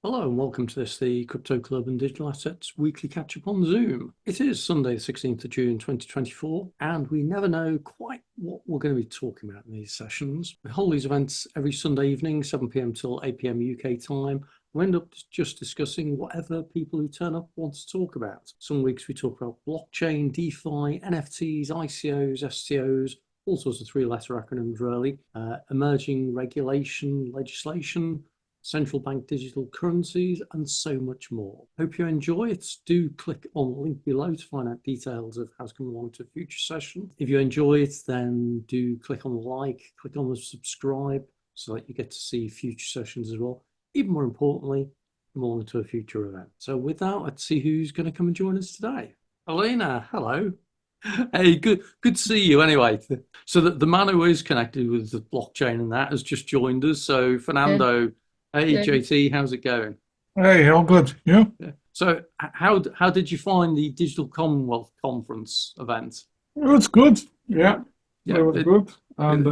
Hello and welcome to the Crypto Club and Digital Assets weekly catch-up on Zoom. It is Sunday the 16th of June 2024 and we never know quite what we're going to be talking about in these sessions. We hold these events every Sunday evening, 7 p.m. till 8 p.m. UK time. We end up just discussing whatever people who turn up want to talk about. Some weeks we talk about blockchain, DeFi, NFTs, ICOs, STOs, all sorts of three-letter acronyms really, emerging regulation, legislation, central bank digital currencies, and so much more. Hope you enjoy it. Do click on the link below to find out details of how to come along to a future session. If you enjoy it, then do click on the like, click on the subscribe so that you get to see future sessions as well. Even more importantly, come along to a future event. So with that, let's see who's going to come and join us today. Elena, hello. Hey, good to see you anyway. So the man who is connected with the blockchain and that has just joined us. So Fernando, hey JT, how's it going? Hey, all good. You? Yeah. So how did you find the Digital Commonwealth Conference event? It was good. Yeah, Yeah, it was good. And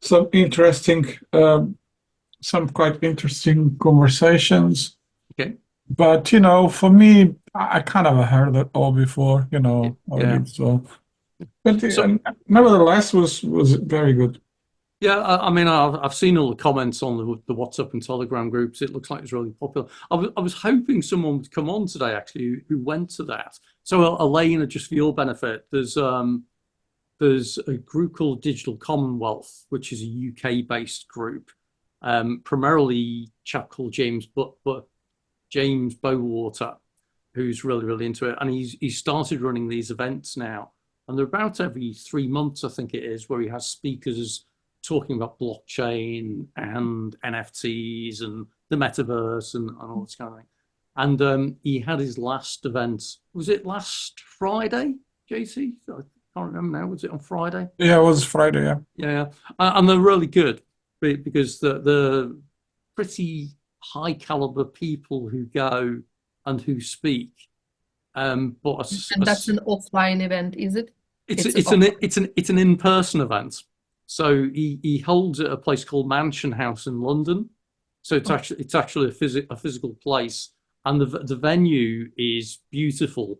some interesting, some quite interesting conversations. okay. But, for me, I kind of heard it all before, Yeah. already. So, but So nevertheless, was very good. yeah, I mean, I've seen all the comments on the WhatsApp and Telegram groups. It looks like it's really popular. I was hoping someone would come on today, actually, who went to that. So, Elena, just for your benefit, there's a group called Digital Commonwealth, which is a UK-based group, primarily a chap called James Bowater, who's really into it, and he's started running these events now, and they're about every 3 months, I think it is, where he has speakers talking about blockchain and NFTs and the Metaverse and all this kind of thing. And he had his last event, was it last Friday, JC? I can't remember now, was it on Friday? Yeah, it was Friday, yeah. Yeah, and they're really good because they're pretty high caliber people who go and who speak. But And that's an offline event, is it? it's an in-person event. So he holds at a place called Mansion House in London. So it's actually a physical place, and the venue is beautiful.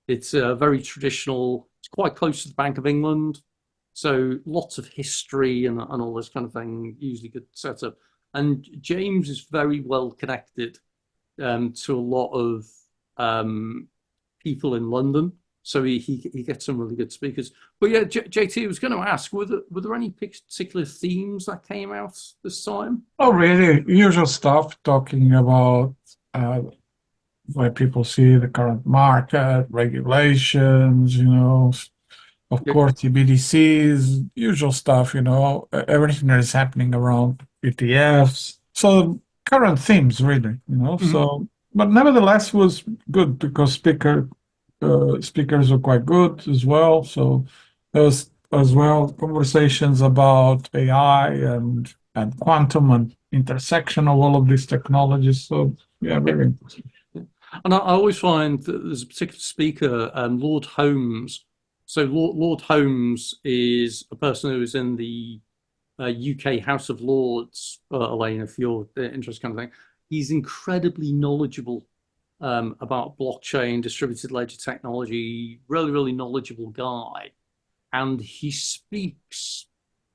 It's very traditional. It's quite close to the Bank of England, so lots of history and all this kind of thing. Usually good setup. And James is very well connected to a lot of people in London. So he gets some really good speakers. But yeah, JT, I was going to ask, were there any particular themes that came out this time? Oh, really? Usual stuff, talking about where people see the current market, regulations, of course, CBDCs, usual stuff, everything that is happening around ETFs. So current themes, really, So, but nevertheless, was good because speakers are quite good as well. So there was as well conversations about AI and quantum and intersection of all of these technologies. So yeah, very interesting. And I always find that there's a particular speaker, Lord Holmes. So Lord Holmes is a person who is in the UK House of Lords, Elaine, if you're interested, kind of thing. He's incredibly knowledgeable about blockchain, distributed ledger technology, really knowledgeable guy. And he speaks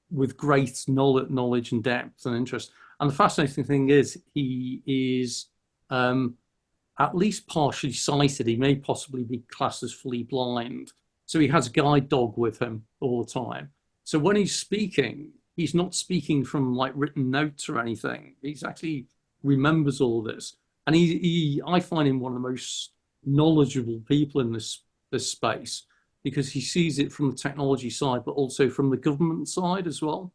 with great knowledge and depth and interest. And the fascinating thing is he is at least partially sighted. He may possibly be classed as fully blind. So he has a guide dog with him all the time. So when he's speaking, he's not speaking from like written notes or anything. He's actually remembers all this. And I find him one of the most knowledgeable people in this space because he sees it from the technology side, but also from the government side as well,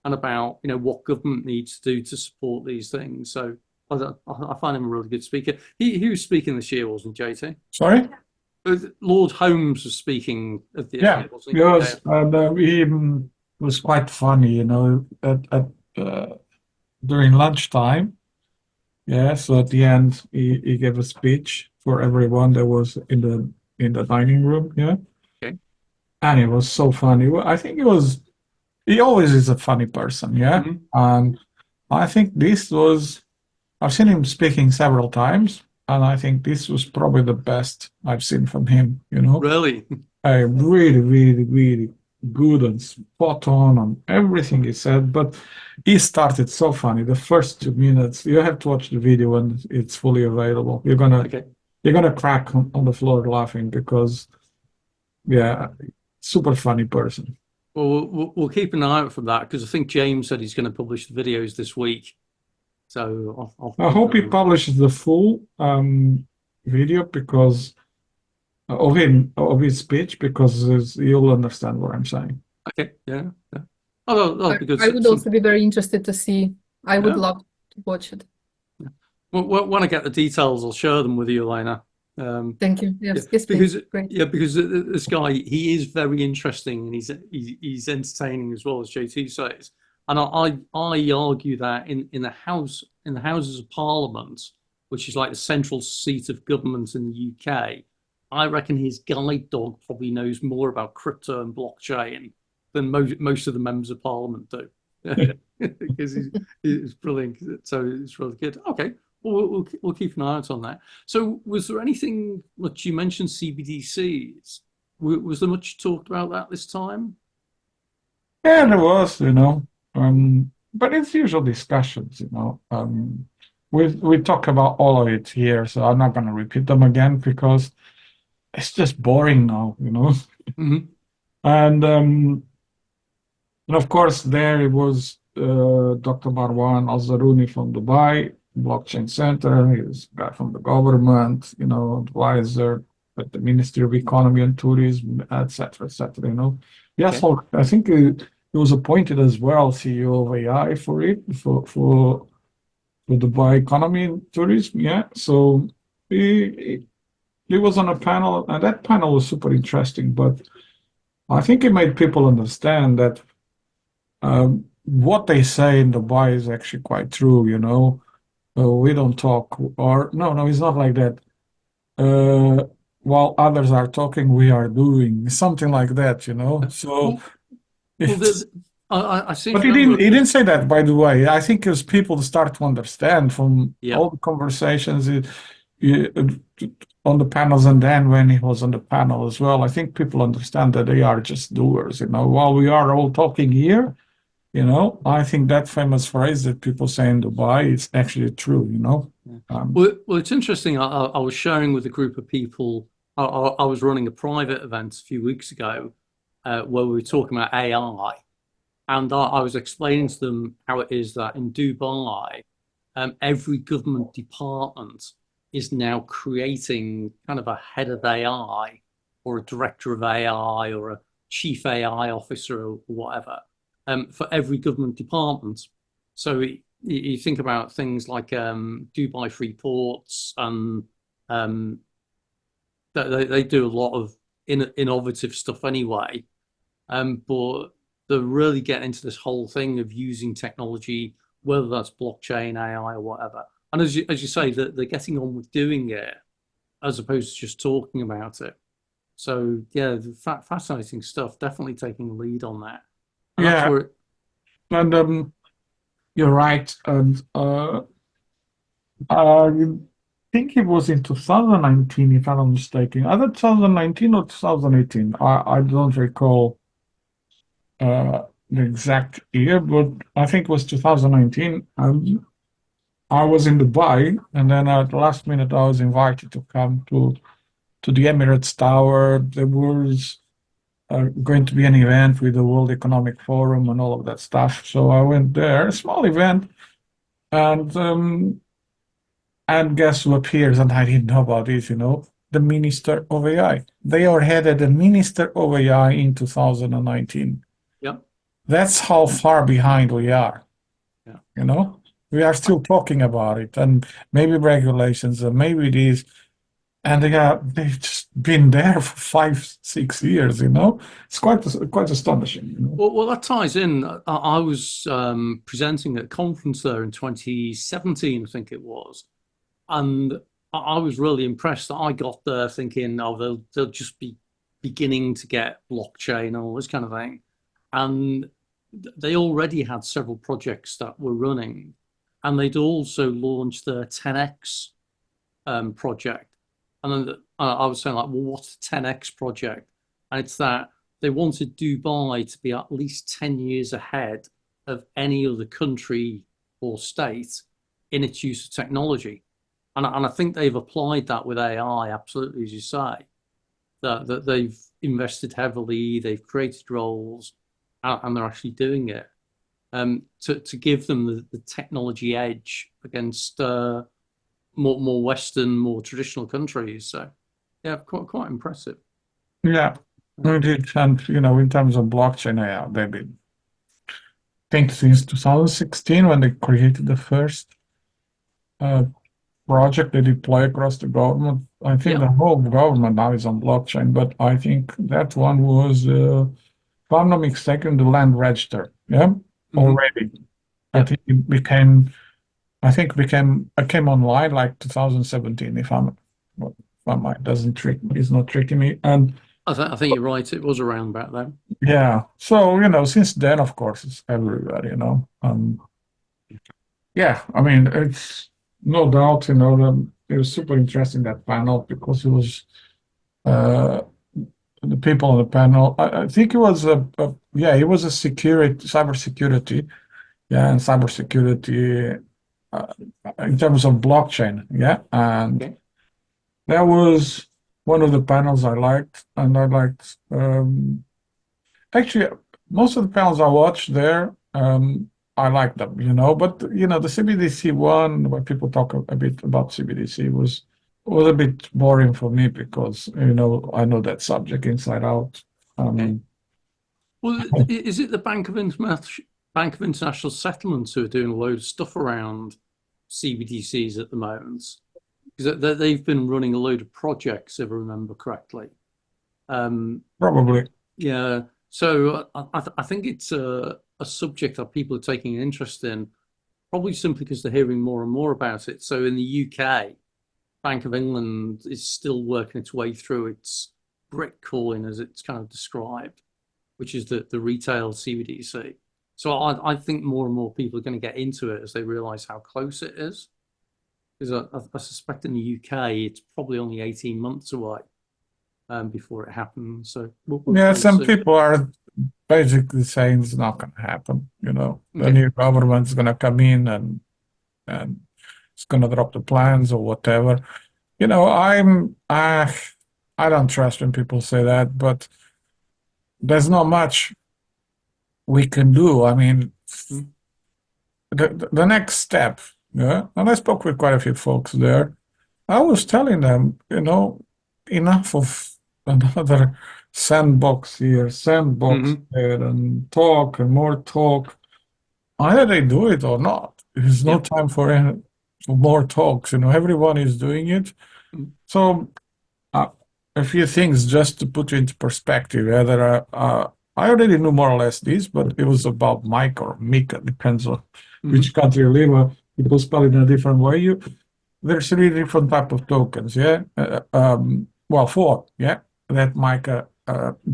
and about what government needs to do to support these things. So I find him a really good speaker. He was speaking this year, wasn't JT? Sorry? Lord Holmes was speaking at the Yeah, wasn't he was, and he even was quite funny, during lunchtime. Yeah, so at the end, he gave a speech for everyone that was in the dining room. Yeah, Okay. and it was so funny. I think he always is a funny person. Yeah, and I think this was I've seen him speaking several times, and I think this was probably the best I've seen from him, you know. Really? Really, really, really good and spot on everything he said. But he started so funny. The first 2 minutes, you have to watch the video when it's fully available. Okay. You're gonna crack on the floor laughing because, yeah, super funny person. Well, we'll keep an eye out for that because I think James said he's going to publish the videos this week. So I'll I keep hope an he eye on publishes the full video because of his speech because you'll understand what I'm saying. that. Okay. Yeah. Yeah. Oh, that'll be good. I would also be very interested to see. I would Yeah. love to watch it. When I get the details, I'll share them with you, Elena. Thank you. Yeah, Yes, yes, because please. Great. because this guy, he is very interesting and he's entertaining as well, as JT says. And I argue that in the Houses of Parliament, which is like the central seat of government in the UK, I reckon his guide dog probably knows more about crypto and blockchain than most of the members of Parliament do. Because he's brilliant. So it's really good. Okay, we'll keep an eye out on that. So, was there anything that you mentioned CBDCs? Was there much talked about that this time? Yeah, there was, you know, but it's usual discussions, you know. We talk about all of it here, so I'm not going to repeat them again because it's just boring now, you know. Mm-hmm. And of course, there it was Dr. Marwan Al-Zaruni from Dubai Blockchain Center. He's a guy from the government, you know, advisor at the Ministry of Economy and Tourism, etc., etc. You know, yes, Okay. I think he was appointed as well CEO of AI for it for Dubai Economy and Tourism. Yeah, so he was on a panel, and that panel was super interesting. But I think it made people understand that what they say in Dubai is actually quite true, you know. We don't talk, or no, it's not like that. While others are talking, we are doing something like that, you know. So Well, well, it's, I seem but to remember. he didn't say that, by the way. I think as people start to understand from Yeah. all the conversations on the panels, and then when he was on the panel as well, I think people understand that they are just doers, you know. While we are all talking here. You know, I think that famous phrase that people say in Dubai is actually true, you know. Yeah. Um, Well, it's interesting. I was sharing with a group of people. I was running a private event a few weeks ago where we were talking about AI, and I was explaining to them how it is that in Dubai, every government department is now creating kind of a head of AI or a director of AI or a chief AI officer or whatever for every government department. So you think about things like Dubai Free Ports and um, they do a lot of innovative stuff anyway. But they're really getting into this whole thing of using technology, whether that's blockchain, AI, or whatever. And as you say, they're getting on with doing it as opposed to just talking about it. So yeah, fascinating stuff. Definitely taking the lead on that. And that's yeah, where, and you're right. And I think it was in 2019, if I'm not mistaken, either 2019 or 2018. I don't recall the exact year, but I think it was 2019. I was in Dubai, and then at the last minute, I was invited to come to the Emirates Tower. There was going to be an event with the World Economic Forum and all of that stuff. So I went there, a small event, and guess who appears? And I didn't know about it, you know, the Minister of AI. They are headed the Minister of AI in 2019. yeah, That's how far behind we are, yeah. you know. We are still talking about it, and maybe regulations, and maybe these, and they've just been there for 5, 6 years, you know. It's quite astonishing, you know. Well, that ties in. I was presenting at a conference there in 2017, I think it was, and I was really impressed that I got there thinking, oh, they'll just be beginning to get blockchain and all this kind of thing, and they already had several projects that were running, and they'd also launched their 10x project. And then I was saying, like, well, what's a 10x project? And it's that they wanted Dubai to be at least 10 years ahead of any other country or state in its use of technology. And I think they've applied that with AI, absolutely, as you say, that they've invested heavily, they've created roles, and they're actually doing it to give them the technology edge against more Western, more traditional countries. So, yeah, quite impressive. Yeah, indeed. And, in terms of blockchain, yeah, they've been, I think since 2016 when they created the first project they deploy across the government. I think the whole government now is on blockchain, but I think that one was, if I'm not mistaken, the land register. Yeah, already. I think it became online like 2017. If my mind is not tricking me. And I think you're right. It was around back then. yeah. So since then, of course, it's everywhere. Yeah. I mean, it's. No doubt, it was super interesting, that panel, because it was the people on the panel. I think it was it was a cybersecurity, and cybersecurity in terms of blockchain, and that was one of the panels I liked, and I liked actually most of the panels I watched there. I like them, but the CBDC one, when people talk a bit about CBDC, was a bit boring for me because I know that subject inside out. Well, is it the Bank of International Settlements who are doing a load of stuff around CBDCs at the moment? Because they've been running a load of projects, if I remember correctly. Probably. Yeah. So I think it's a subject that people are taking an interest in, probably simply because they're hearing more and more about it. So in the UK, Bank of England is still working its way through its Bitcoin, as it's kind of described, which is the retail CBDC. So I think more and more people are going to get into it as they realize how close it is. Because I suspect in the UK, it's probably only 18 months away before it happens. So yeah, some people are basically saying it's not going to happen. The new government's going to come in and it's going to drop the plans or whatever. I don't trust when people say that, but there's not much we can do. I mean, the next step, and I spoke with quite a few folks there. I was telling them, enough of another sandbox here, sandbox there, and talk and more talk. Either they do it or not. There's no time for more talks. Everyone is doing it. So a few things just to put into perspective. I already knew more or less this, but it was about MiCA or MiCA, depends on which country you live in. People spell it in a different way. There's 3 different type of tokens. Well, 4. That MiCA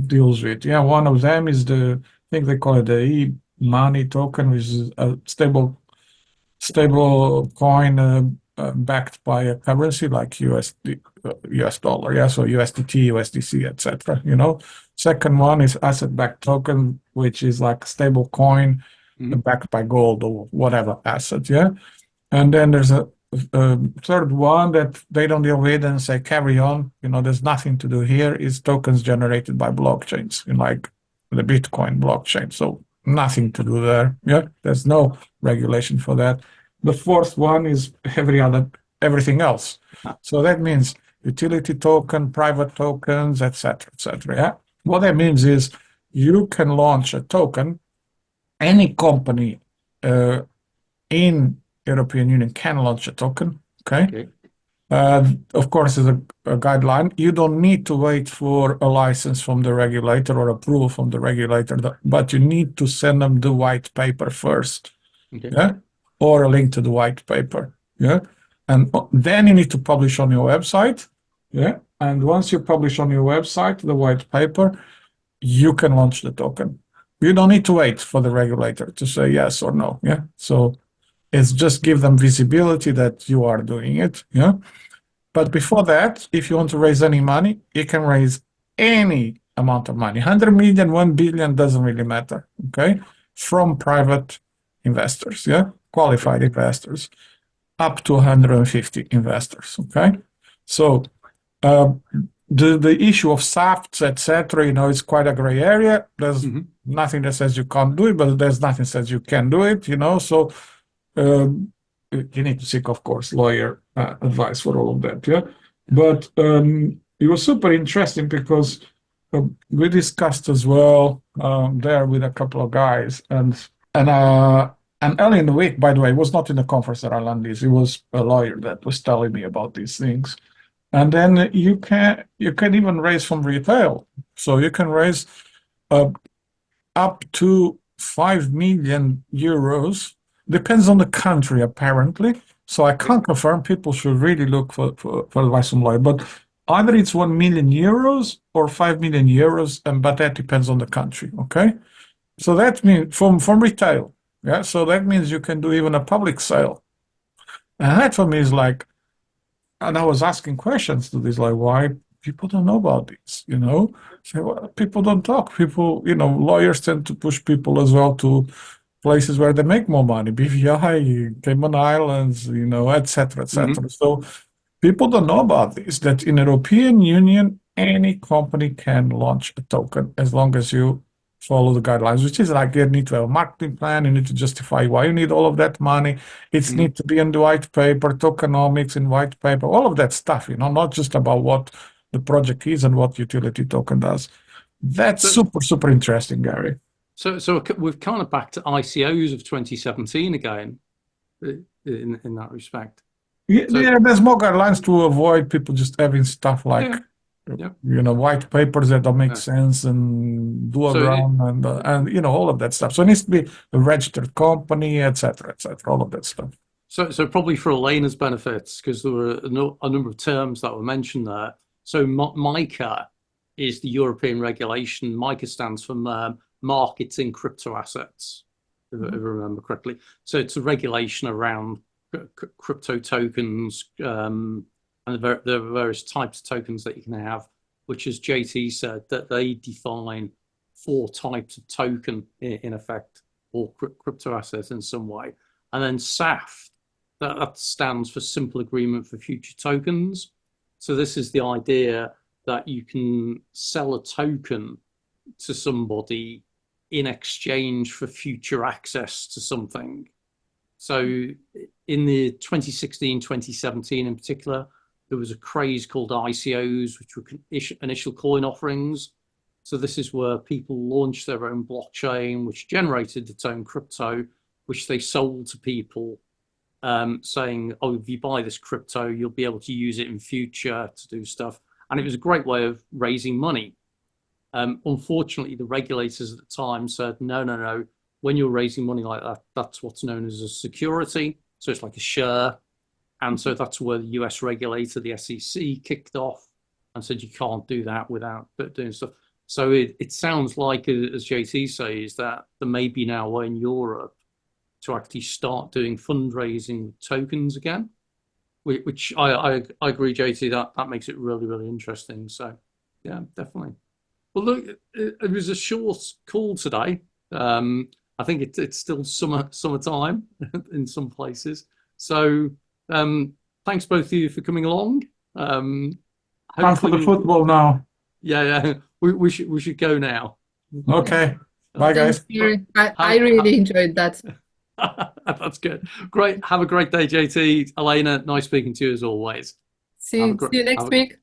deals with. One of them is I think they call it the e-money token, which is a stable coin backed by a currency like US dollar, so USDT, USDC, etc. Second one is asset-backed token, which is like a stable coin backed by gold or whatever asset, and then there's a third one that they don't deal with and say carry on. There's nothing to do here. Is tokens generated by blockchains, like the Bitcoin blockchain. So nothing to do there. There's no regulation for that. The fourth one is everything else. So that means utility token, private tokens, etc., etc. What that means is you can launch a token. Any company in European Union can launch a token. Okay. Of course, as a guideline, you don't need to wait for a license from the regulator or approval from the regulator, but you need to send them the white paper first. Or a link to the white paper. And then you need to publish on your website. And once you publish on your website the white paper, you can launch the token. You don't need to wait for the regulator to say yes or no. So It's just give them visibility that you are doing it. Yeah. But before that, if you want to raise any money, you can raise any amount of money. 100 million, 1 billion doesn't really matter. Okay. From private investors. Yeah. Qualified investors up to 150 investors. Okay. So, the issue of SAFTs, etc., is quite a gray area. There's nothing that says you can't do it, but there's nothing that says you can do it, So you need to seek, of course, lawyer advice for all of that, yeah. But it was super interesting because we discussed as well there with a couple of guys, and early in the week, by the way, it was not in the conference that I landed. It was a lawyer that was telling me about these things. And then you can even raise from retail. So you can raise up to 5 million euros. Depends on the country, apparently. So I can't confirm. People should really look for advice from lawyer. But either it's 1 million euros or 5 million euros, but that depends on the country. Okay. So that means from retail. Yeah. So that means you can do even a public sale. And that for me is like, and I was asking questions to this, like, why people don't know about this, So, well, people don't talk. People, lawyers tend to push people as well to places where they make more money, BVI, Cayman Islands, et cetera, et cetera. So people don't know about this, that in the European Union, any company can launch a token as long as you follow the guidelines, which is like you need to have a marketing plan, you need to justify why you need all of that money. It needs to be in the white paper, tokenomics in white paper, all of that stuff, not just about what the project is and what utility token does. That's super, super interesting, Gary. So we've kind of back to ICOs of 2017 again, in that respect. Yeah, there's more guidelines to avoid people just having stuff like white papers that don't make sense and do around and all of that stuff. So it needs to be a registered company, et cetera, all of that stuff. So probably for Elena's benefits, because there were a number of terms that were mentioned there. So MiCA is the European regulation. MiCA stands for Markets in Crypto Assets, if I remember correctly. So it's a regulation around crypto tokens, and there are various types of tokens that you can have, which, as JT said, that they define 4 types of token in effect, or crypto assets in some way. And then SAFT, that stands for Simple Agreement for Future Tokens. So this is the idea that you can sell a token to somebody in exchange for future access to something. So in the 2016, 2017 in particular, there was a craze called ICOs, which were initial coin offerings. So this is where people launched their own blockchain, which generated its own crypto, which they sold to people, saying, oh, if you buy this crypto, you'll be able to use it in future to do stuff. And it was a great way of raising money. Unfortunately, the regulators at the time said, no. When you're raising money like that, that's what's known as a security. So it's like a share. And so that's where the US regulator, the SEC, kicked off and said you can't do that without doing stuff. So it sounds like, as JT says, that there may be now a way in Europe to actually start doing fundraising with tokens again, which I agree, JT, that makes it really, really interesting. So yeah, definitely. Well, look, it was a short call today. I think it's still summertime in some places. So thanks both of you for coming along. Time for the football now. Yeah. We should go now. Okay. Bye, guys. I really enjoyed that. That's good. Great. Have a great day, JT. Elena, nice speaking to you as always. See you next week.